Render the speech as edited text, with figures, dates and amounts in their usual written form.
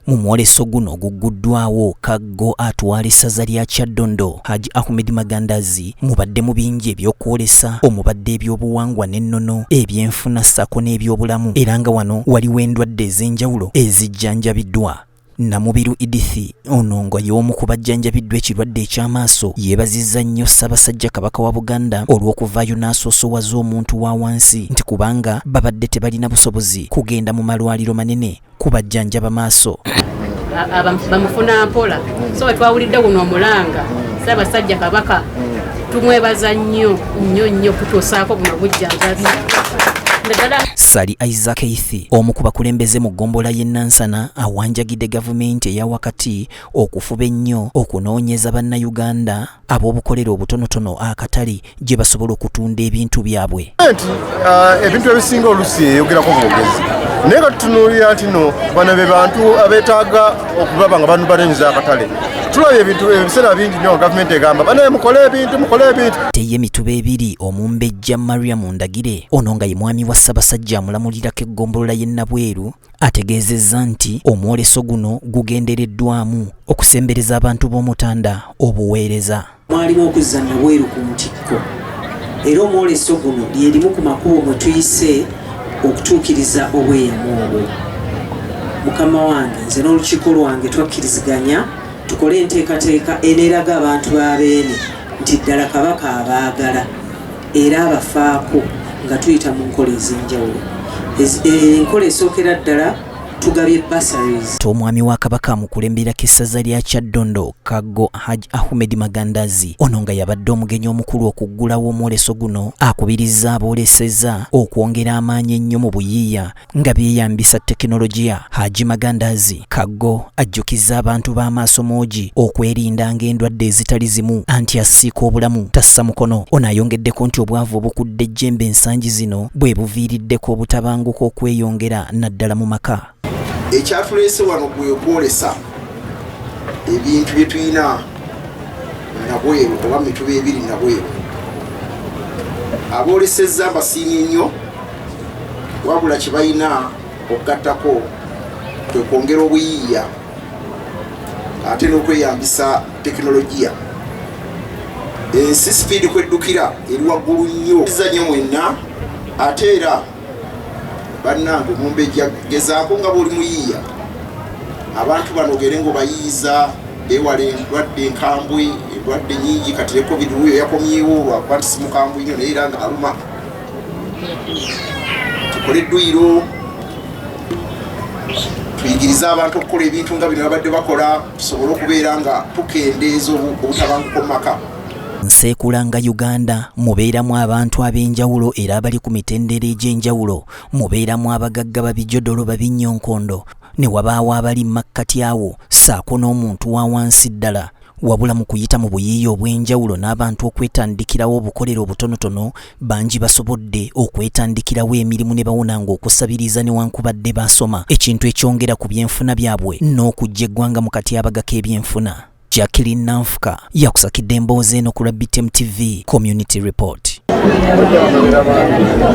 Mu mwoleso guno guguddwawo kaggo atwala essaza lya Kyaddondo Haji Ahmed Magandazi mubadde mu bingi ebyokwolesa omubadde ebyobuwangwa n'ennono ebyenfuna ssaako n'ebyobulamu era nga wano waliwo endwadde ez'enjawulo ezijjanjabiddwa. Namubiru Idithi ono nga y'omu ku bajjanjabiddwa ekirwadde eky'amaaso yeebazizza nnyo Ssaabasajja Kabaka wa Buganda olw'okuvaayo n'asoosowaza omuntu wa wansi nti kubanga babadde tebalina busobozi kugenda mu malwaliro manene kubajjanjaba maaso. Bamufuna mpola so twawulidde guno omulanga Ssaabasajja Kabaka tumwebaza nnyo kutuusaako buno bujjanjabi. Sali Isaac Eithi omu ku bakulembeze mu ggombolola y'e Nansana awanjagidde gavumenti eya wakati okufuba ennyo okunoonyeza bannauganda ab'obukolera obutonotono akatale gye basobola okutunda ebintu byabwe. Ebintu ebisinga olusi eyogerako mwogezi naye nga tutunuulira nti no bano be bantu abeetaaga okubaba nga bantu balenyiza akatale. Tulabye ebintu ebiseera bingi nnyo gavumenti egamba banaye mukole ebintu. Teye mituba ebiri Omumbejja Mariam Ndagire ono nga ye mwami wa Ssaabasajja amulamulirako eggombolola y'e Nabweru ategeezezza nti omwoleso guno gugendereddwamu okusembereza abantu b'Omutanda obuweereza. Mwalimu okuzza Nabweru ku ntikko era omwoleso guno lyerimu ku makubo mwe tuyise okutuukiriza obweyamo obwo. Mukama wange nze n'olukiiko lwange twakkiriziganya tukole enteekateeka eneraga abantu b'abeene nti ddala Kabaka abaagala era abafaako nga tuyita mu nkola ez'enjawulo. Enkola esookera ddala tugabye bursaries. Omwami wa Kabaka amukulemberako essaza lya Kyaddondo kaggo Haji Ahmed Magandazi ono nga yabadde omugenyi omukulu okuggulawo omwoleso guno akubirizza abooleseza okwongera amaanyi ennyo mu buyiiya nga beeyambisa tekinologiya. Haji Magandazi kaggo ajjukizza abantu b'amaaso moogi okwerindanga endwadde ezitali zimu anti asiika obulamu tassa mukono. Ono ayongeddeko nti obwavu obukudde ejjembe ensangi zino bwe buviiriddeko obutabanguko okweyongera naddala mu maka. Ekyatuleese wano gwe kwolesa ebintu bye tulina Nabweru oba mituba ebiri Nabweru. Aboolesezza basiimye nnyo wabula kye balina okugattako kwe kwongera obuyiiya ate n'okweyambisa tekinologiya. Ensi sipiidi kweddukira eri waggulu nnyo nnyo mwenna ate era bannange Mumbejja gezaako nga bw'oli muyiiya abantu banogere ng'obayiiza beewala endwadde enkambwe endwadde nnyingi kati ne covid wuyo yakomyewo lwakuba nti si mukambwe nnyo naye era nga aluma. Tukole edduyiro tuyigirize abantu okukola ebintu nga bino babadde bakola tusobole okubeera nga tukendeeza obutabanguko mu maka. Nseekula nga Uganda mubeeramu abantu ab'enjawulo era abali ku mitendera egy'enjawulo, mubeeramu abagagga babijodolo babinnyonkoondo ne wabaawo abali makkati awo ssaako n'omuntu wa wansi ddala. Wabula mu kuyita mu buyiiya obw'enjawulo n'abantu okwetandikirawo obukolera obutonotono bangi basobodde okwetandikirawo emirimu ne bawonanga okusabiriza newankubadde basoma, ekintu ekyongera ku byenfuna byabwe n'okujja eggwanga mu katyabaga k'ebyenfuna. Jacqueline Nanfuka yakusakidde emboozi eno ku BTM TV Community Report.